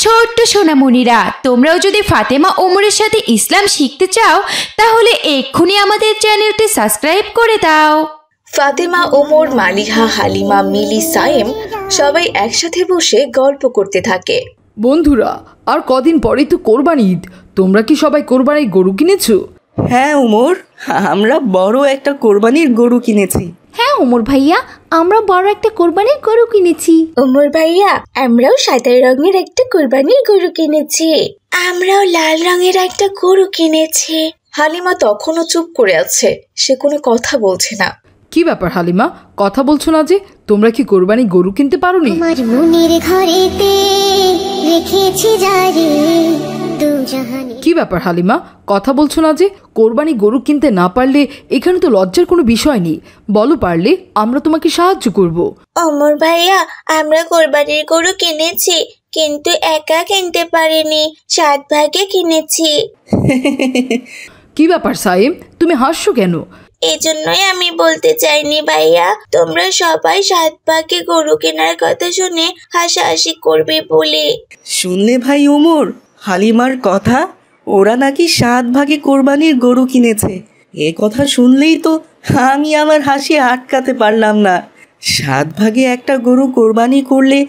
ছোট্ট সোনামণিরা, তোমরাও যদি ফাতেমা ওমরের সাথে ইসলাম শিখতে চাও তাহলে এক্ষুনি আমাদের চ্যানেলটি সাবস্ক্রাইব করে দাও। ফাতেমা, ওমর, মালিহা, হালিমা, মিলি, সায়েম সবাই একসাথে বসে গল্প করতে থাকে। বন্ধুরা, আর কদিন পরেই তো কোরবানি ঈদ। তোমরা কি সবাই কোরবানির গরু কিনেছো? হ্যাঁ ওমর, আমরা বড় একটা কোরবানির গরু কিনেছি। হ্যাঁ ওমর ভাইয়া, আমরা বড় একটা কোরবানির গরু কিনেছি। ওমর ভাইয়া, আমরাও সাদা রঙের একটা কোরবানির গরু কিনেছি। আমরাও লাল রঙের একটা গরু কিনেছি। হালিমা তখনও চুপ করে আছে, সে কোনো কথা বলছে না। কি ব্যাপার হালিমা, কথা বলছো না যে? তোমরা কি কোরবানি গরু কিনতে পারোনি? আমার মনের ঘরেতে রেখেছি জারি দু জাহানে। কি ব্যাপার হালিমা, কথা বলছো না যে? কোরবানি গরু কিনতে না পারলে এখানে তো লজ্জার কোনো বিষয় নেই। বলো, পারলে আমরা তোমাকে সাহায্য করব। ওমর ভাইয়া, আমরা কোরবানির গরু কিনেছি, কিন্তু একা কিনতে পারিনি, 7 ভাগে কিনেছি। কি ব্যাপার সায়েম, তুমি হাসছো কেন? এজন্যই আমি বলতে চাইনি ভাইয়া, তোমরা সবাই 7 ভাগে গরু কেনার কথা শুনে হাসাহাসি করবে বলে। শুনলে ভাই ওমর, হালিমার কথা, ওরা নাকি 7 ভাগে কোরবানির গরু কিনেছে। এ কথা শুনলেই তো আমি আমার হাসি আটকাতে পারলাম না। 7 ভাগে একটা গরু কোরবানি করলে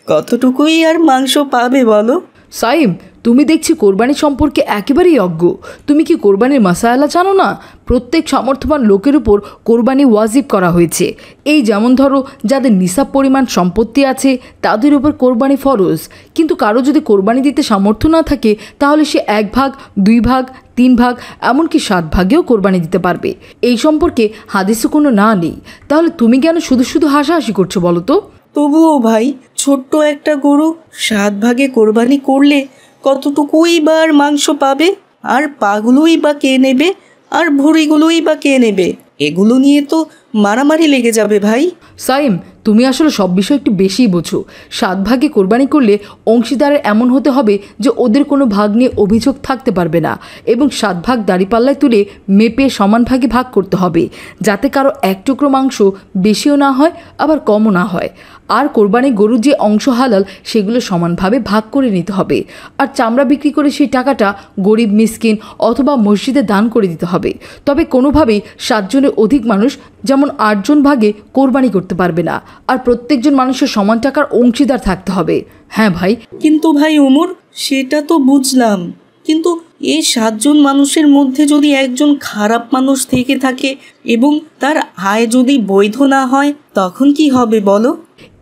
কতটুকুই আর মাংস পাবে বলো? সাইম, তুমি দেখছি কোরবানি সম্পর্কে একেবারেই অজ্ঞ। তুমি কি কোরবানির মাসায়ালা জানো না? প্রত্যেক সামর্থ্যবান লোকের উপর কোরবানি ওয়াজিব করা হয়েছে। এই যেমন ধরো, যাদের নিসাব পরিমাণ সম্পত্তি আছে তাদের উপর কোরবানি ফরজ। কিন্তু কারো যদি কোরবানি দিতে সামর্থ্য না থাকে তাহলে সে 1 ভাগ, 2 ভাগ, 3 ভাগ, এমনকি 7 ভাগেও কোরবানি দিতে পারবে। এই সম্পর্কে হাদিসে কোনো না নেই। তাহলে তুমি কেন শুধু শুধু হাসাহাসি করছো বলো তো? তবুও ভাই, ছোট্ট একটা গরু 7 ভাগে কোরবানি করলে কতটুকুই বা আর মাংস পাবে? আর পাগুলোই বা কে নেবে? আর ভুঁড়িগুলোই বা কে নেবে? এগুলো নিয়ে তো মারামারি লেগে যাবে ভাই। সাইম, তুমি আসলে সব বিষয় একটু বেশিই বোঝো। 7 ভাগে কোরবানি করলে অংশীদারের এমন হতে হবে যে ওদের কোনো ভাগ নিয়ে অভিযোগ থাকতে পারবে না, এবং 7 ভাগ দাঁড়িপাল্লায় তুলে মেপে সমান ভাগে ভাগ করতে হবে, যাতে কারো 1 টুকরো মাংস বেশিও না হয় আবার কমও না হয়। আর কোরবানি গরুর যে অংশ হালাল সেগুলো সমানভাবে ভাগ করে নিতে হবে। আর চামড়া বিক্রি করে সেই টাকাটা গরিব, মিসকিন অথবা মসজিদে দান করে দিতে হবে। তবে কোনোভাবেই 7 জনের অধিক মানুষ, যেমন 8 জন ভাগে কোরবানি করতে পারবে না। আর প্রত্যেকজন মানুষের সমান টাকার অংশীদার থাকতে হবে। হ্যাঁ ভাই। কিন্তু ভাই ওমর, সেটা তো বুঝলাম, কিন্তু এই 7 জন মানুষের মধ্যে যদি একজন খারাপ মানুষ থেকে থাকে এবং তার আয় যদি বৈধ না হয়, তখন কি হবে বলো?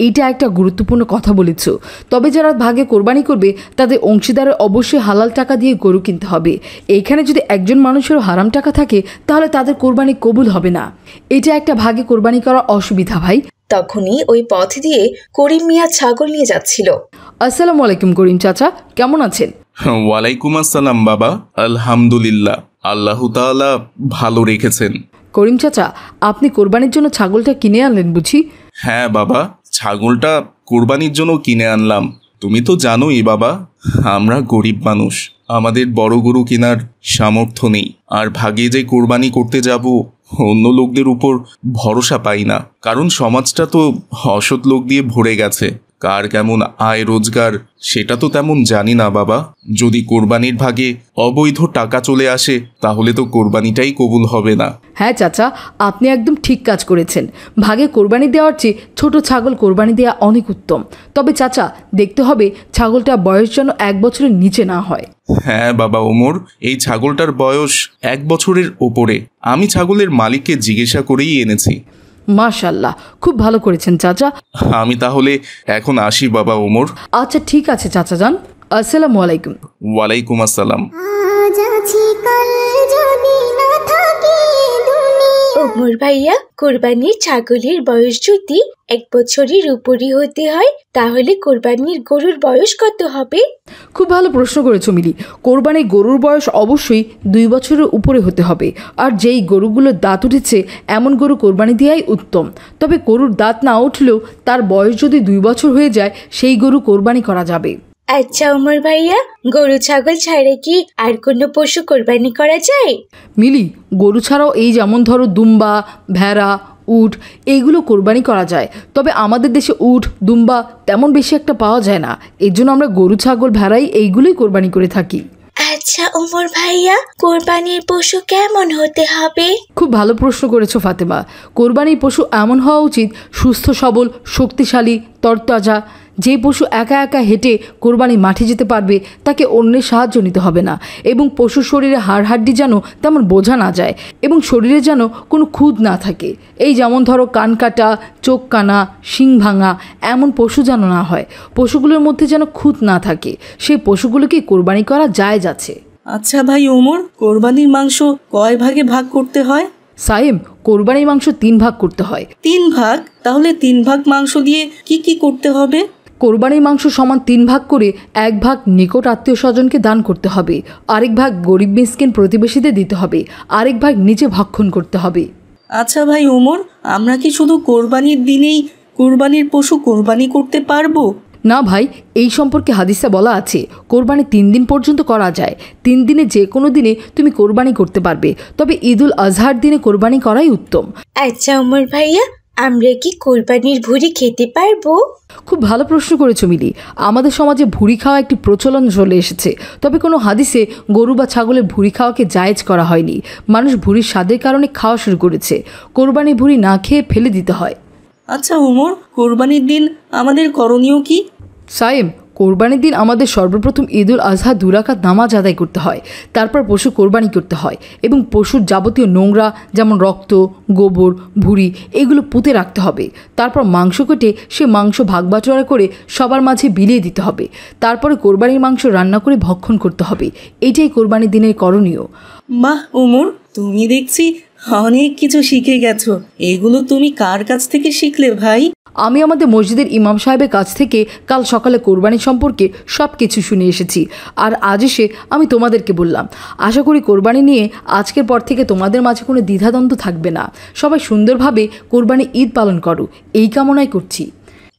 এটা একটা গুরুত্বপূর্ণ কথা বলেছ। তবে যারা ভাগে কোরবানি করবে তাদের অংশীদারের অবশ্যই হালাল টাকা দিয়ে গরু কিনতে হবে। এইখানে যদি একজন মানুষেরও হারাম টাকা থাকে তাহলে তাদের কোরবানি কবুল হবে না। এটা একটা ভাগে কোরবানি করার অসুবিধা ভাই। তখনই ওই পথ দিয়ে করিম মিয়া ছাগল নিয়ে যাচ্ছিল। আসসালামু আলাইকুম করিম চাচা, কেমন আছেন? ওয়ালাইকুম আসসালাম বাবা, আলহামদুলিল্লাহ, আল্লাহ তাআলা ভালো রেখেছেন। করিম চাচা, আপনি কোরবানির জন্য ছাগলটা কিনে আনলেন বুঝি? হ্যাঁ বাবা, ছাগলটা কোরবানির জন্য কিনে আনলাম। তুমি তো জানোই বাবা, আমরা গরিব মানুষ, আমাদের বড় গরু কেনার সামর্থ্য নেই। আর ভাগে যে কোরবানি করতে যাব, অন্য লোকদের উপর ভরসা পাই না, কারণ সমাজটা তো অসৎ লোক দিয়ে ভরে গেছে। কার কেমন আয় রোজগার সেটা তো তেমন জানি না বাবা। যদি কোরবানির ভাগে অবৈধ টাকা চলে আসে তাহলে তো কোরবানিটাই কবুল হবে না। হ্যাঁ চাচা, আপনি একদম ঠিক কাজ করেছেন। ভাগে কোরবানি দেওয়ার চেয়ে ছোট ছাগল কোরবানি দেওয়া অনেক উত্তম। তবে চাচা, দেখতে হবে ছাগলটা বয়স যেন 1 বছরের নিচে না হয়। হ্যাঁ বাবা ওমর, এই ছাগলটার বয়স 1 বছরের ওপরে। আমি ছাগলের মালিককে জিজ্ঞাসা করেই এনেছি। মাশাআল্লাহ, খুব ভালো করেছেন চাচা। আমি তাহলে এখন আসি বাবা ওমর। আচ্ছা ঠিক আছে চাচা যান। আসসালামু আলাইকুম। ওয়ালাইকুম আসসালাম। আজ আছি কাল যদি না থাকি দুনিয়া। ওমর ভাইয়া, কোরবানির ছাগলের বয়স যদি 1 বছরের উপরই হতে হয় তাহলে কোরবানির গরুর বয়স কত হবে? খুব ভালো প্রশ্ন করেছো মিলি। কোরবানির গরুর বয়স অবশ্যই 2 বছরের উপরে হতে হবে। আর যেই গরুগুলোর দাঁত উঠেছে এমন গরু কোরবানি দেওয়াই উত্তম। তবে গরুর দাঁত না উঠলেও তার বয়স যদি 2 বছর হয়ে যায় সেই গরু কোরবানি করা যাবে। আচ্ছা ওমর ভাইয়া, গরু ছাগল ছাড়া কি আর কোনো পশু কোরবানি করা যায়? মিলি, গরু ছাড়াও এই যেমন ধরো দুম্বা, ভেড়া, উট এইগুলো কোরবানি করা যায়। তবে আমাদের দেশে উট দুম্বা তেমন বেশি একটা পাওয়া যায় না, এর জন্য আমরা গরু ছাগল ভেড়াই এইগুলোই কোরবানি করে থাকি। আচ্ছা ওমর ভাইয়া, কোরবানির পশু কেমন হতে হবে? খুব ভালো প্রশ্ন করেছো ফাতেমা। কোরবানির পশু এমন হওয়া উচিত সুস্থ সবল, শক্তিশালী, তরতাজা। যে পশু একা একা হেঁটে কোরবানি মাঠে যেতে পারবে তাকে অন্যের সাহায্য নিতে হবে না, এবং পশুর শরীরে হাড় হাড্ডি যেন তেমন বোঝা না যায়, এবং শরীরে যেন কোনো খুঁত না থাকে। এই যেমন ধরো কান কাটা, চোখ কানা, শিং ভাঙা এমন পশু যেন না হয়। পশুগুলোর মধ্যে যেন খুঁত না থাকে, সেই পশুগুলোকে কোরবানি করা জায়েজ আছে। আচ্ছা ভাই ওমর, কোরবানির মাংস কয় ভাগে ভাগ করতে হয়? সাইম, কোরবানির মাংস 3 ভাগ করতে হয়। 3 ভাগ? তাহলে 3 ভাগ মাংস দিয়ে কি কি করতে হবে? কোরবানির মাংস সমান 3 ভাগ করে 1 ভাগ নিকট আত্মীয় স্বজনকে দান করতে হবে, আরেক ভাগ গরিব মিসকিন প্রতিবেশীদের দিতে হবে, আরেক ভাগ নিজে ভক্ষণ করতে হবে। আচ্ছা ভাই ওমর, আমরা কি শুধু কোরবানির দিনেই কোরবানির পশু কোরবানি করতে পারবো? না ভাই, এই সম্পর্কে হাদিসে বলা আছে কোরবানি 3 দিন পর্যন্ত করা যায়। 3 দিনে যে কোনো দিনে তুমি কোরবানি করতে পারবে, তবে ঈদুল আজহার দিনে কোরবানি করাই উত্তম। আচ্ছা ওমর ভাইয়া, আমরা কি কোরবানির ভুঁড়ি খেতে পারবো? খুব ভালো প্রশ্ন করেছো মিলি। আমাদের সমাজে ভুঁড়ি খাওয়া একটি প্রচলন চলে এসেছে, তবে কোনো হাদিসে গরু বা ছাগলের ভুঁড়ি খাওয়াকে জায়েজ করা হয়নি। মানুষ ভুঁড়ির স্বাদের কারণে খাওয়া শুরু করেছে। কোরবানি ভুঁড়ি না খেয়ে ফেলে দিতে হয়। আচ্ছা ওমর, কোরবানির দিন আমাদের করণীয় কি? সাইম, কোরবানির দিন আমাদের সর্বপ্রথম ঈদুল আজহা 2 রাকাত নামাজ আদায় করতে হয়, তারপর পশু কোরবানি করতে হয়, এবং পশুর যাবতীয় নোংরা যেমন রক্ত, গোবর, ভুঁড়ি এগুলো পুঁতে রাখতে হবে। তারপর মাংস কেটে সে মাংস ভাগ বাটোয়ারা করে সবার মাঝে বিলিয়ে দিতে হবে। তারপরে কোরবানির মাংস রান্না করে ভক্ষণ করতে হবে। এটাই কোরবানির দিনের করণীয়। বাহ ওমর, তুমি দেখছি অনেক কিছু শিখে গেছো। এগুলো তুমি কার কাছ থেকে শিখলে ভাই? আমি আমাদের মসজিদের ইমাম সাহেবের কাছ থেকে কাল সকালে কোরবানি সম্পর্কে সব কিছু শুনে এসেছি, আর আজ এসে আমি তোমাদেরকে বললাম। আশা করি কোরবানি নিয়ে আজকের পর থেকে তোমাদের মাঝে কোনো দ্বিধাদ্বন্দ্ব থাকবে না। সবাই সুন্দরভাবে কোরবানি ঈদ পালন করো, এই কামনাই করছি।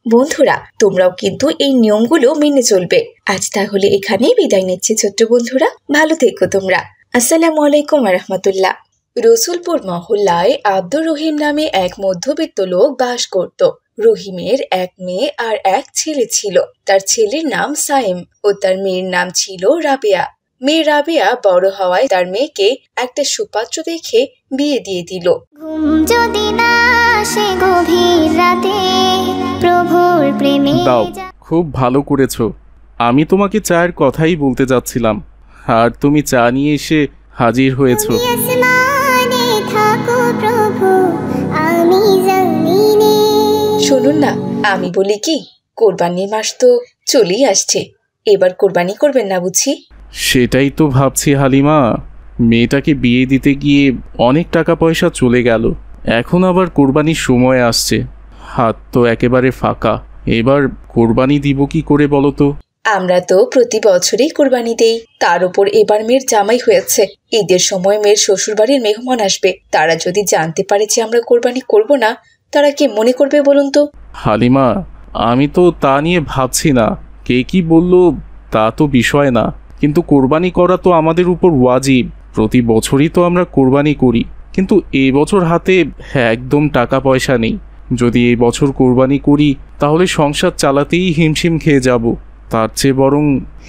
বন্ধুরা, তোমরাও কিন্তু এই নিয়মগুলো মেনে চলবে। আজ তাহলে এখানেই বিদায় নিচ্ছি ছোট্ট বন্ধুরা, ভালো থেকো তোমরা। আসসালামু আলাইকুম ওয়া রাহমাতুল্লাহ। রসুলপুর মহল্লায় আব্দুর রহিম নামে এক মধ্যবিত্ত লোক বাস করত। রহিমের এক মেয়ে আর এক ছেলে ছিল। তার ছেলের নাম সাইম ও তার মেয়ের নাম ছিল রাবেয়া। মেয়ে রাবেয়া বড় হওয়ায় তার মেয়েকে একটা সুপাত্র দেখে বিয়ে দিয়ে দিল। ঘুম যদি না আসে গভীর রাতে, প্রভুর প্রেমে দাও, খুব ভালো করেছো। আমি তোমাকে চায়ের কথাই বলতে যাচ্ছিলাম, আর তুমি চা নিয়ে এসে হাজির হয়েছো। আসমানে থাকো প্রভু, আমি জমিনে। শুনুন না, আমি বলি কি, কোরবানির মাস তো চলেই আসছে, এবার কোরবানি করবেন না বুঝি? সেটাই তো ভাবছি হালিমা, মেয়েটাকে বিয়ে দিতে গিয়ে অনেক টাকা পয়সা চলে গেল, এখন আবার কোরবানির সময় আসছে, হাত তো একেবারে ফাঁকা। এবার কোরবানি দিব কি করে বলো তো? আমরা তো প্রতি বছরই কোরবানি দেই, তার উপর এবার মেয়ের জামাই হয়েছে। ঈদের সময় মেয়ের শ্বশুরবাড়ির মেহমান আসবে, তারা যদি জানতে পারে যে আমরা কোরবানি করব না, তারা কি মনে করবে বলুন তো? হালিমা, আমি তো তা নিয়ে ভাবছি না, কে কি বলল তা তো বিষয় না, কিন্তু কোরবানি করা তো আমাদের উপর ওয়াজিব। প্রতি বছরই তো আমরা কোরবানি করি, কিন্তু এই বছর হাতে একদম টাকা পয়সা নেই। যদি এই বছর কোরবানি করি তাহলে সংসার চালাতেই হিমশিম খেয়ে যাব। তার চেয়ে বরং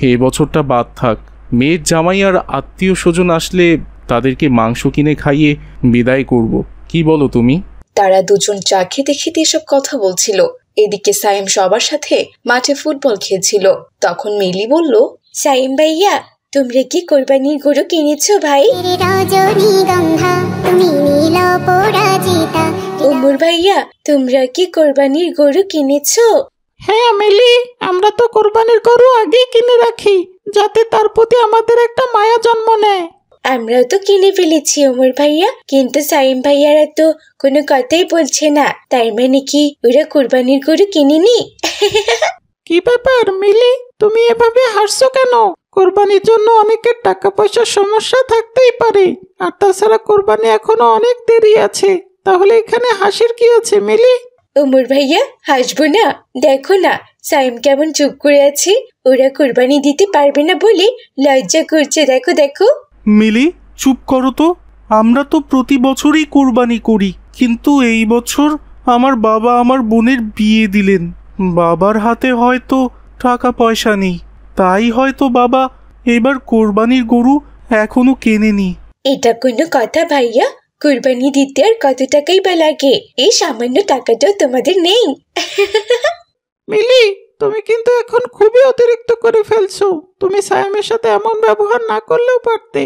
এই বছরটা বাদ থাক। মেয়ের জামাই আর আত্মীয় স্বজন আসলে তাদেরকে মাংস কিনে খাইয়ে বিদায় করব। কি বলো তুমি? তারা দুজন চা খেতে খেতে এসব কথা বলছিল। এদিকে সাইম সবার সাথে মাঠে ফুটবল খেলছিল। তখন মিলি বলল, সাইম ভাইয়া, তোমরা কি কোরবানির গরু কিনেছো ভাই? রজনীগন্ধা তুমি নীল পরাজিতা। ওমর ভাইয়া, তোমরা কি কোরবানির গরু কিনেছো? হ্যাঁ মিলি, আমরা তো কোরবানির গরু আগেই কিনে রাখি, যাতে তার প্রতি আমাদের একটা মায়া জন্ম নেয়। আমরাও তো কিনে ফেলেছি ওমর ভাইয়া, কিন্তু সাইম ভাইয়ারা তো কোনো কথাই বলছে না। তার মানে কি ওরা কোরবানির গরু কিনেনি? কি ব্যাপার মিলি, তুমি এভাবে হাসছো কেন? কোরবানির জন্য অনেকের টাকা পয়সার সমস্যা থাকতেই পারে, আর তাছাড়া কোরবানি এখনো অনেক দেরি আছে। তাহলে এখানে হাসির কি আছে মিলি? ওমর ভাইয়া, হাসবো না? দেখো না সাইম কেমন চুপ করে আছে। ওরা কোরবানি দিতে পারবে না বলে লজ্জা করছে। দেখো দেখো। মিলি, চুপ করো তো, আমরা তো প্রতি বছরই কোরবানি করি, কিন্তু এই বছর আমার বাবা আমার বোনের বিয়ে দিলেন। বাবার হাতে হয়তো টাকা পয়সা নেই, তাই হয়তো বাবা এবার কোরবানির গরু এখনো কেনেনি। এটা কোনো কথা ভাইয়া? কুরবানি দিতে আর কত টাকাই বা লাগে? এই সামান্য টাকাটাও তোমাদের নেই? মিলি, তুমি কিন্তু এখন খুবই অতিরিক্ত করে ফেলছো। তুমি সায়ামের সাথে এমন ব্যবহার না করলেও পারতে।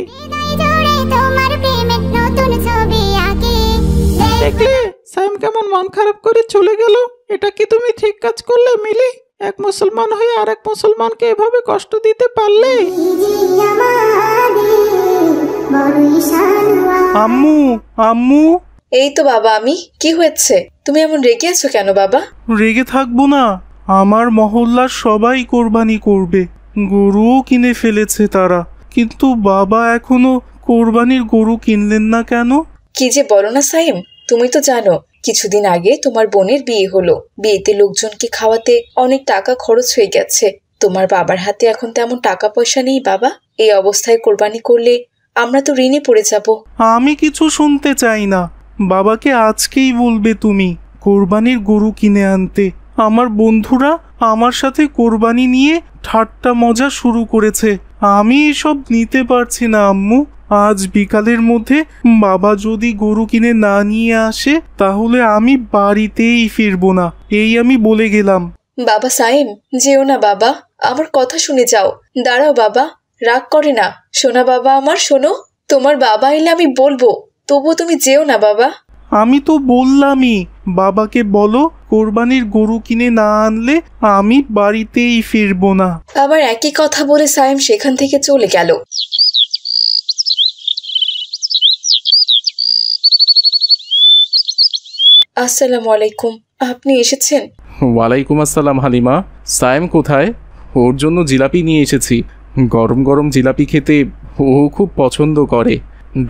দেখলে সায়াম কেমন মন খারাপ করে চলে গেল। এটা কি তুমি ঠিক কাজ করলে মিলি? এক মুসলমান হয়ে আরেক মুসলমানকে এভাবে কষ্ট দিতে পারলে? আম্মু, আম্মু। এই তো বাবা আমি। কি হয়েছে? তুমি এমন রেগে আছো কেন বাবা? রেগে থাকবো না। আমার মহল্লার সবাই কোরবানি করবে, গরুও কিনে ফেলেছে তারা, কিন্তু বাবা এখনো কোরবানির গরু কিনলেন না কেন? কি যে বলো না সাইম, তুমি তো জানো কিছুদিন আগে তোমার বোনের বিয়ে হলো। বিয়েতে লোকজনকে খাওয়াতে অনেক টাকা খরচ হয়ে গেছে। তোমার বাবার হাতে এখন তেমন টাকা পয়সা নেই বাবা। এই অবস্থায় কোরবানি করলে আমরা তো ঋণে পড়ে যাব। আমি কিছু শুনতে চাই না। বাবাকে আজকেই বলবে তুমি কোরবানির গরু কিনে আনতে। আমার বন্ধুরা আমার সাথে কোরবানি নিয়ে ঠাট্টা মজা শুরু করেছে। আমি এসব নিতে পারছি না আম্মু। আজ বিকালের মধ্যে বাবা যদি গরু কিনে না নিয়ে আসে তাহলে আমি বাড়িতেই ফিরবো না, এই আমি বলে গেলাম। বাবা সাইম, যেও না বাবা, আমার কথা শুনে যাও। দাঁড়াও বাবা, রাগ করে না। শোনা বাবা আমার, শোনো। তোমার বাবা এলে আমি বলবো, তবুও তুমি যেও না বাবা। আমি তো বললামই, বাবাকে বলো কোরবানির গরু কিনে না আনলে আমি বাড়িতেই ফিরবো না। আবার একই কথা বলে সাইম সেখান থেকে চলে গেল। আসসালামু আলাইকুম, আপনি এসেছেন? ওয়ালাইকুম আসসালাম হালিমা। সায়েম কোথায়? ওর জন্য জিলাপি নিয়ে এসেছি। গরম গরম জিলাপি খেতে ও খুব পছন্দ করে।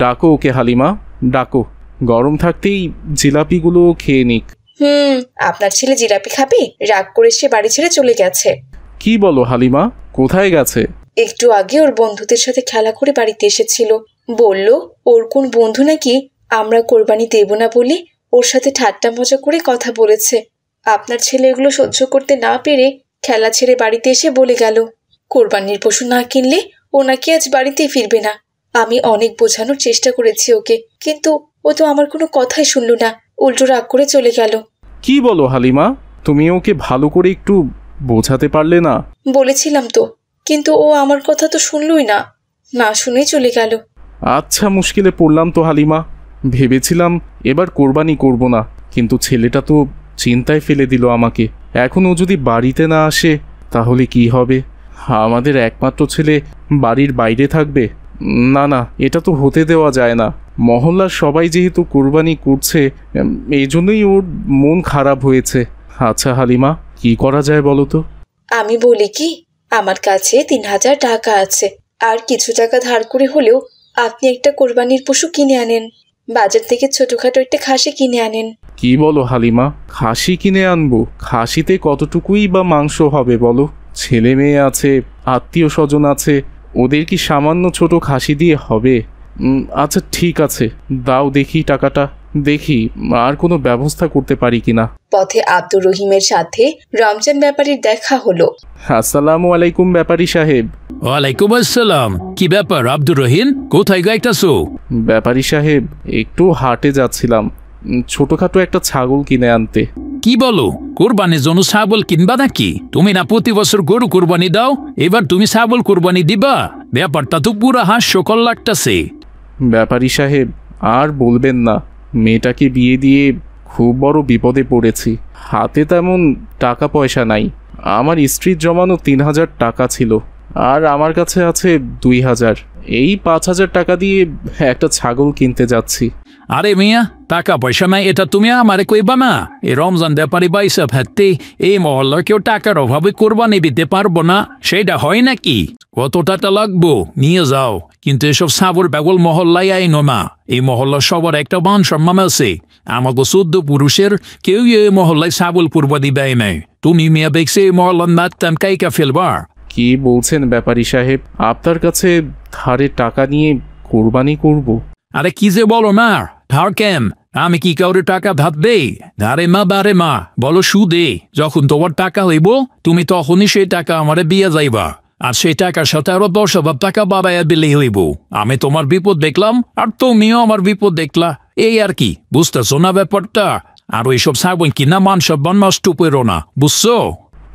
ডাকো ওকে হালিমা, ডাকো। গরম থাকতেই জিলাপিগুলো খেয়ে নিক। আপনার ছেলে জিলাপি খাবে? রাগ করে সে বাড়ি ছেড়ে চলে গেছে। কি বলো হালিমা, কোথায় গেছে? একটু আগে ওর বন্ধুদের সাথে খেলা করে বাড়িতে এসেছিল। বলল ওর কোন বন্ধু নাকি আমরা কোরবানি দেব না বলে ওর সাথে ঠাট্টা মজা করে কথা বলেছে। আপনার ছেলে এগুলো সহ্য করতে না পেরে খেলা ছেড়ে বাড়িতে এসে বলে গেল কোরবানির পশু না কিনলে ও নাকি আজ বাড়িতেই ফিরবে না। আমি অনেক বোঝানোর চেষ্টা করেছি ওকে, কিন্তু ও তো আমার কোনো কথাই শুনল না, উল্টো রাগ করে চলে গেল। কি বলো হালিমা, তুমি ওকে ভালো করে একটু বোঝাতে পারলে না? বলেছিলাম তো, কিন্তু ও আমার কথা তো শুনলই না, না শুনেই চলে গেল। আচ্ছা, মুশকিলে পড়লাম তো হালিমা। ভেবেছিলাম এবার কোরবানি করব না, কিন্তু ছেলেটা তো চিন্তায় ফেলে দিল আমাকে। এখন ও যদি বাড়িতে না আসে তাহলে কি হবে? আমাদের একমাত্র ছেলে বাড়ির বাইরে থাকবে? না না, এটা তো হতে দেওয়া যায় না। মহল্লার সবাই যেহেতু কোরবানি করছে, এই জন্যই ওর মন খারাপ হয়েছে। আচ্ছা হালিমা, কি করা যায় বলো তো? আমি বলি কি, আমার কাছে 3000 টাকা আছে, আর কিছু টাকা ধার করে হলেও আপনি একটা কোরবানির পশু কিনে আনেন। বাজার থেকে ছোটখাটো একটা খাসি কিনে আনেন। কি বলো হালিমা, খাসি কিনে আনবো? খাসিতে কতটুকুই বা মাংস হবে বলো? ছেলে মেয়ে আছে, আত্মীয় স্বজন আছে, ওদের কি সামান্য ছোট খাসি দিয়ে হবে? আচ্ছা ঠিক আছে, দাও দেখি টাকাটা, দেখি আর কোনো ব্যবস্থা করতে পারি কিনা। পথে আব্দুর রহিমের সাথে রমজান ব্যাপারীর দেখা হলো। আসসালামু আলাইকুম ব্যাপারী সাহেব। ওয়ালাইকুম আসসালাম। কি ব্যাপার আব্দুর রহিম, কোথায় গাইতাছো? ব্যাপারী সাহেব, একটু হাটে যাচ্ছিলাম, ছোটখাটো একটা ছাগল কিনে আনতে। কি বলো, কোরবানির জন্য ছাগল কিনবা নাকি? তুমি না প্রতি বছর গরু কোরবানি দাও, এবার তুমি ছাগল কোরবানি দিবা? ব্যাপারটা তো পুরো হাস্যকর লাগতাছে। ব্যাপারী সাহেব, আর বলবেন না, মেয়েটাকে বিয়ে দিয়ে খুব বড় বিপদে পড়েছি। হাতে তেমন টাকা পয়সা নাই। আমার স্ত্রীর জমানো 3000 টাকা ছিল, আর আমার কাছে আছে 2000। এই 5000 টাকা দিয়ে একটা ছাগল কিনতে যাচ্ছি। আরে মিয়া, টাকা পয়সা নাই এটা তুমি আমারে কইবা না? এই রমজান ব্যাপারী বাইসা ভাবতে এই মহল্লার কেউ টাকার অভাবে কোরবানি দিতে পারবো না, সেটা হয় নাকি? কত টাকা লাগবো নিয়ে যাও, কিন্তু এসব সাবর বেগল মহল্লায় আইনো না। এই মহল্লার সবার একটা মান সম্মান আছে। আমাকে 14 পুরুষের কেউ এই মহল্লায় ছাগল কোরবানি দেয় নাই। তুমি মিয়া দেখছে এই মহল্লার নাচতাম কাইকা ফেলবা? কি বলছেন ব্যাপারী সাহেব, আপনার কাছে ধারে টাকা নিয়ে কোরবানি করব? আরে কি যে বলো না, ধার কেন? আমি কি কাউরে টাকা ধার দেই? আরে মা বারে মা, বলো সুদে। যখন তোমার টাকা হইব তুমি তখনই সেই টাকা আমারে দিয়ে যাইবা, আর সেই টাকার সাথে আরো 10,000 টাকা বাড়াইয়া দিলেই হইব। আমি তোমার বিপদ দেখলাম আর তুমিও আমার বিপদ দেখলা, এই আর কি। বুঝতেছো না ব্যাপারটা? আর ওইসব ছাগল কিনা মান সম্মান নষ্ট করো না, বুঝছো?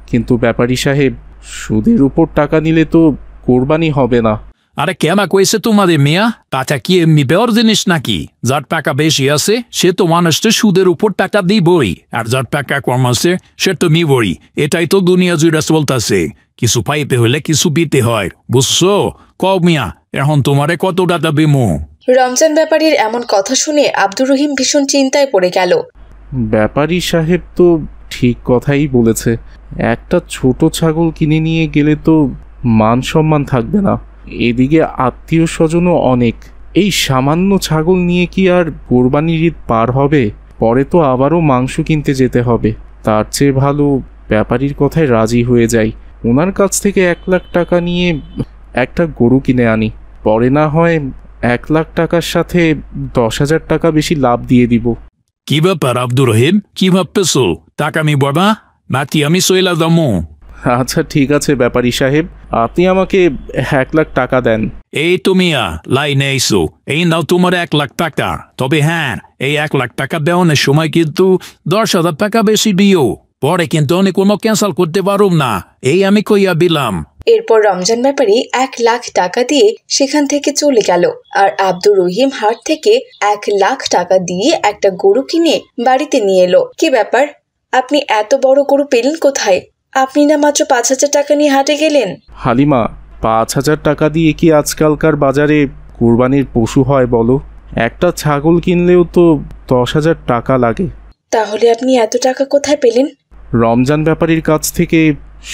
কিন্তু ব্যাপারী সাহেব, সুদের উপর টাকা নিলে তো কোরবানি হবে না। আরে কেমা কইছে তোমাদের মিয়া? টাকা কি এমনি বেওয়ার জিনিস নাকি? যার টাকা বেশি আছে সে তো মানুষটা সুদের উপর টাকা দিবই, আর যার টাকা কম আছে সে তো নিবই। এটাই তো দুনিয়া জুড়ে চলতেছে। কিছু পাইতে হলে কিছু দিতে হয়, বুঝছো? কও মিয়া, এখন তোমারে কত টাকা দিমু? রমজান ব্যাপারীর এমন কথা শুনে আব্দুর রহিম ভীষণ চিন্তায় পড়ে গেল। ব্যাপারী সাহেব তো ঠিক কথাই বলেছে। একটা ছোট ছাগল কিনে নিয়ে গেলে তো মান সম্মান থাকবে না, এদিকে আত্মীয় স্বজনও অনেক। এই সামান্য ছাগল নিয়ে কি আর কোরবানির ঈদ পার হবে? পরে তো আবারও মাংস কিনতে যেতে হবে। তার চেয়ে ভালো ব্যাপারীর কথায় রাজি হয়ে যাই, ওনার কাছ থেকে 1 লাখ টাকা নিয়ে একটা গরু কিনে আনি। পরে না হয় 1 লাখ টাকার সাথে 10,000 টাকা বেশি লাভ দিয়ে দিব। কি ব্যাপার আব্দুর রহিম, কি ভাবতেছো? টাকা নিব না নাকি আমি সইলা দামো? আচ্ছা ঠিক আছে ব্যাপারী সাহেব, আপনি আমাকে 1 লাখ টাকা দেন। এই তুমিয়া লাইনে আইসো, এই নাও তোমার 1 লাখ টাকা। তবে হ্যাঁ, এই 1 লাখ টাকা দেওয়ানোর সময় কিন্তু 10,000 টাকা বেশি দিও, পরে কিন্তু অনেক কোনো ক্যান্সেল করতে পারুম না, এই আমি কইয়া দিলাম। এরপর রমজান ব্যাপারী 1 লাখ টাকা দিয়ে সেখান থেকে চলে গেল, আর আব্দুর রহিম হাট থেকে 1 লাখ টাকা দিয়ে একটা গরু কিনে বাড়িতে নিয়ে এলো। কি ব্যাপার, আপনি এত বড় গরু পেলেন কোথায়? আপনি না মাত্র 5,000 টাকা নিয়ে হাটে গেলেন। হালিমা, 5,000 টাকা দিয়ে কি আজকালকার বাজারে কোরবানির পশু হয় বলো? একটা ছাগল কিনলেও তো 10,000 টাকা লাগে। তাহলে আপনি এত টাকা কোথায় পেলেন? রমজান ব্যাপারীর কাছ থেকে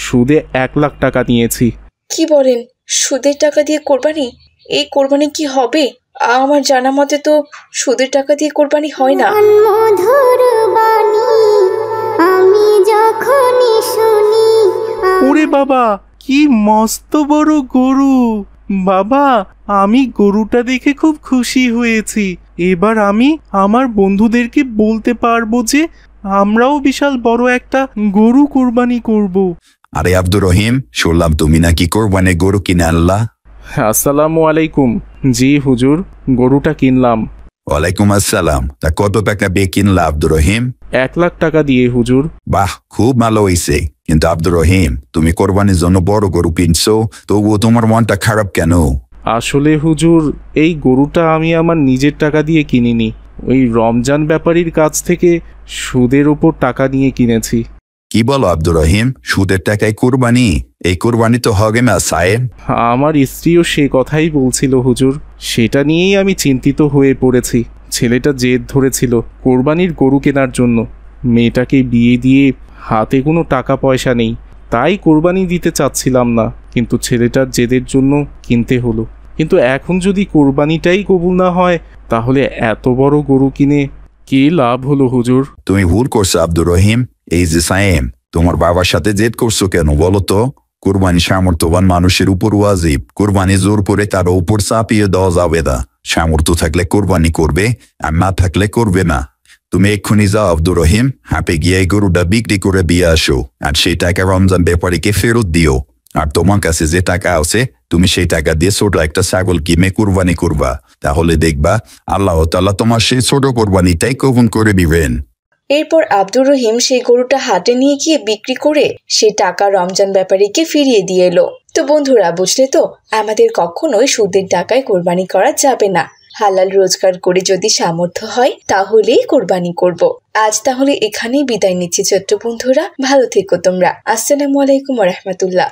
সুদে 1 লাখ টাকা নিয়েছি। কি বলেন, সুদের টাকা দিয়ে কোরবানি? এই কোরবানি কি হবে? আমার জানা মতে তো সুদের টাকা দিয়ে কোরবানি হয় না। মধুর বাণী আমি যখনই শুনি। ওরে বাবা, কি মস্ত বড় গরু! বাবা, আমি গরুটা দেখে খুব খুশি হয়েছি। এবার আমি আমার বন্ধুদেরকে বলতে পারবো যে আমরাও বিশাল বড় একটা গরু কোরবানি করব। আরে আব্দুর রহিম, শুনলাম তুমি নাকি কোরবানি গরু কিনে আনলা? আসসালামু আলাইকুম। জি হুজুর, গরুটা কিনলাম। ওয়ালাইকুম আসসালাম। তা কত টাকা দিয়ে কিনলা আব্দুর রহিম? 1 লাখ টাকা দিয়ে হুজুর। বাহ, খুব ভালো হয়েছে। কিন্তু আব্দুর রহিম, তুমি কোরবানির জন্য বড় গরু কিনছো, তবুও তোমার মনটা খারাপ কেন? আসলে হুজুর, এই গরুটা আমি আমার নিজের টাকা দিয়ে কিনিনি, ওই রমজান ব্যাপারীর কাছ থেকে সুদের উপর টাকা নিয়ে কিনেছি। কি বলো আব্দুর রহিম, সুদের টাকায় কোরবানি? এই কোরবানি তো হবে না সাহেব। আমার স্ত্রীও সে কথাই বলছিল হুজুর, সেটা নিয়েই আমি চিন্তিত হয়ে পড়েছি। ছেলেটা জেদ ধরেছিল কোরবানির গরু কেনার জন্য। মেয়েটাকে বিয়ে দিয়ে হাতে কোনো টাকা পয়সা নেই, তাই কোরবানি দিতে চাচ্ছিলাম না, কিন্তু ছেলেটার জেদের জন্য কিনতে হলো। কিন্তু এখন যদি কোরবানিটাই কবুল না হয়, তাহলে এত বড় গরু কিনে কি লাভ হলো হুজুর? তুমি ভুল করছো আব্দুর রহিম। এই যে সাহেব, তোমার বাবার সাথে জেদ করছো কেন বলো তো? কোরবানি সামর্থ্যবান মানুষের উপর ওয়াজিব। কোরবানি জোর করে তার উপর চাপিয়ে দেওয়া যাবে না। সামর্থ্য থাকলে কোরবানি করবে, আর না থাকলে করবে না। তুমি এক্ষুনি যাও আব্দুর রহিম, হাঁপে গিয়ে এই গরুটা বিক্রি করে দিয়ে আসো, আর সেই টাকা রমজান ব্যাপারীকে ফেরত দিও। আর তোমার কাছে যে টাকা আছে, তুমি সেই টাকা দিয়ে ছোট একটা ছাগল কিনে কোরবানি করবা। তাহলে দেখবা আল্লাহ তাআলা তোমার সেই ছোট কোরবানিটাই কবুল করে দিবেন। এরপর আব্দুর রহিম সেই গরুটা হাটে নিয়ে গিয়ে বিক্রি করে সে টাকা রমজান ব্যাপারীকে ফিরিয়ে দিয়ে এলো। তো বন্ধুরা, বুঝলে তো, আমাদের কখনোই সুদের টাকায় কোরবানি করা যাবে না। হালাল রোজগার করে যদি সামর্থ্য হয় তাহলেই কোরবানি করব। আজ তাহলে এখানেই বিদায় নিচ্ছি ছোট্ট বন্ধুরা, ভালো থেকো তোমরা। আসসালামু আলাইকুম ওয়া রাহমাতুল্লাহ।